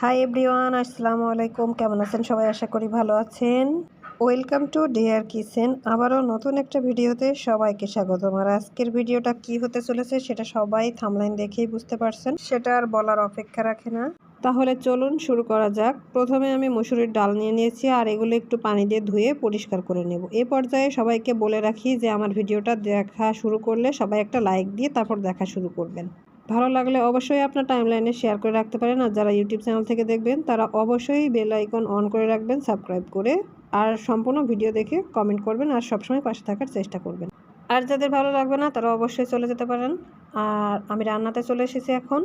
Hi everyone, আসসালামু আলাইকুম। কেমন আছেন সবাই? আশা করি ভালো আছেন। Welcome to dear kitchen. আবারও নতুন একটা ভিডিওতে সবাইকে স্বাগতম। আর আজকের ভিডিওটা কি হতে চলেছে সেটা সবাই থাম্বনেইল দেখেই বুঝতে পারছেন, সেটা আর বলার অপেক্ষা রাখে না। তাহলে চলুন শুরু করা যাক। প্রথমে আমি মসুরির ডাল নিয়ে নিয়েছি, আর এগুলো একটু পানি দিয়ে ধুয়ে পরিষ্কার করে নেব। এ পর্যায়ে সবাইকে বলে রাখি যে আমার ভিডিওটা দেখা শুরু করলে সবাই একটা লাইক দিয়ে তারপর দেখা শুরু করবেন। ভালো লাগলে অবশ্যই আপনার টাইমলাইনে শেয়ার করে রাখতে পারেন। আর যারা ইউটিউব চ্যানেল থেকে দেখবেন তারা অবশ্যই বেল আইকন অন করে রাখবেন, সাবস্ক্রাইব করে। আর সম্পূর্ণ ভিডিও দেখে কমেন্ট করবেন আর সবসময় পাশে থাকার চেষ্টা করবেন। আর যাদের ভালো লাগবে না তারা অবশ্যই চলে যেতে পারেন। আর আমি রান্নাতে চলে এসেছি এখন।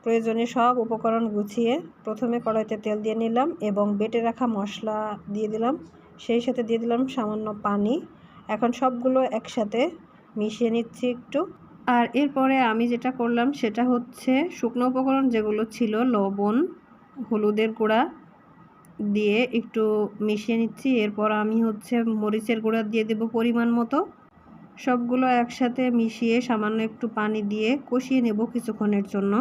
প্রয়োজনীয় সব উপকরণ গুছিয়ে প্রথমে কড়াইতে তেল দিয়ে নিলাম এবং বেটে রাখা মশলা দিয়ে দিলাম, সেই সাথে দিয়ে দিলাম সামান্য পানি। এখন সবগুলো একসাথে মিশিয়ে নিচ্ছি একটু। আর এরপরে আমি যেটা করলাম সেটা হচ্ছে শুকনো উপকরণ যেগুলো ছিল, লবণ, হলুদের গুঁড়া দিয়ে একটু মিশিয়ে নিচ্ছি। এরপর আমি হচ্ছে মরিচের গুঁড়া দিয়ে দেব পরিমাণ মতো। সবগুলো একসাথে মিশিয়ে সামান্য একটু পানি দিয়ে কষিয়ে নেব কিছুক্ষণের জন্য।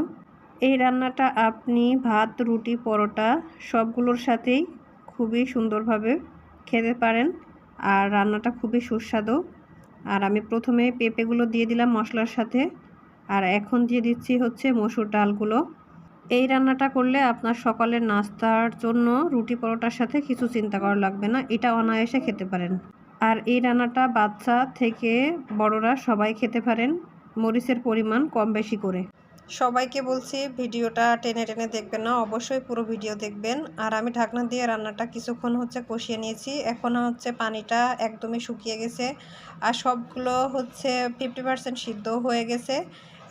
এই রান্নাটা আপনি ভাত, রুটি, পরোটা সবগুলোর সাথেই খুবই সুন্দরভাবে খেতে পারেন। আর রান্নাটা খুবই সুস্বাদু। আর আমি প্রথমে পেঁপেগুলো দিয়ে দিলাম মশলার সাথে, আর এখন দিয়ে দিচ্ছি হচ্ছে মসুর ডালগুলো। এই রান্নাটা করলে আপনার সকালের নাস্তার জন্য রুটি পরোটার সাথে কিছু চিন্তা করা লাগবে না, এটা অনায়াসে খেতে পারেন। আর এই রান্নাটা বাচ্চা থেকে বড়রা সবাই খেতে পারেন, মরিচের পরিমাণ কম বেশি করে। সবাইকে বলছি ভিডিওটা টেনে টেনে দেখবেন না, অবশ্যই পুরো ভিডিও দেখবেন। আর আমি ঢাকনা দিয়ে রান্নাটা কিছুক্ষণ হচ্ছে কষিয়ে নিয়েছি। এখন হচ্ছে পানিটা একদমই শুকিয়ে গেছে আর সবগুলো হচ্ছে 50% সিদ্ধ হয়ে গেছে।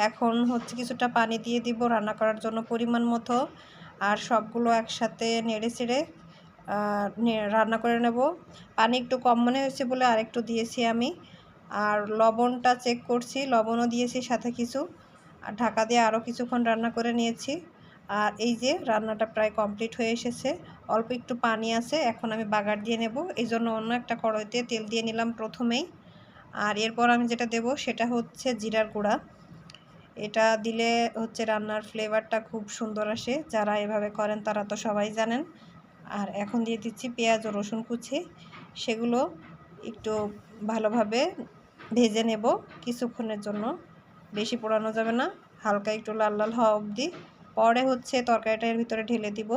এখন হচ্ছে কিছুটা পানি দিয়ে দিব রান্না করার জন্য পরিমাণ মতো। আর সবগুলো একসাথে নেড়ে চেড়ে রান্না করে নেব। পানি একটু কম মনে হয়েছে বলে আরেকটু দিয়েছি আমি। আর লবণটা চেক করছি, লবণও দিয়েছি সাথে কিছু। আর ঢাকা দিয়ে আরও কিছুক্ষণ রান্না করে নিয়েছি। আর এই যে রান্নাটা প্রায় কমপ্লিট হয়ে এসেছে, অল্প একটু পানি আছে। এখন আমি বাগার দিয়ে নেব, এই জন্য অন্য একটা কড়াইতে তেল দিয়ে নিলাম প্রথমেই। আর এরপর আমি যেটা দেব সেটা হচ্ছে জিরার গুঁড়া। এটা দিলে হচ্ছে রান্নার ফ্লেভারটা খুব সুন্দর আসে, যারা এভাবে করেন তারা তো সবাই জানেন। আর এখন দিয়ে দিচ্ছি পেঁয়াজ ও রসুন কুচি, সেগুলো একটু ভালোভাবে ভেজে নেব কিছুক্ষণের জন্য, বেশি পোড়ানো যাবে না, হালকা একটু লাল লাল হওয়া অবধি। পরে হচ্ছে তরকারিটার ভিতরে ঢেলে দিব।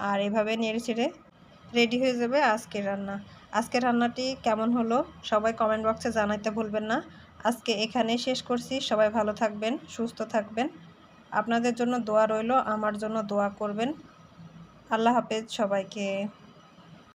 আর এভাবে নেড়ে চেড়ে রেডি হয়ে যাবে আজকের রান্না। আজকের রান্নাটি কেমন হলো সবাই কমেন্ট বক্সে জানাইতে ভুলবেন না। আজকে এখানেই শেষ করছি। সবাই ভালো থাকবেন, সুস্থ থাকবেন। আপনাদের জন্য দোয়া রইল, আমার জন্য দোয়া করবেন। আল্লাহ হাফেজ সবাইকে।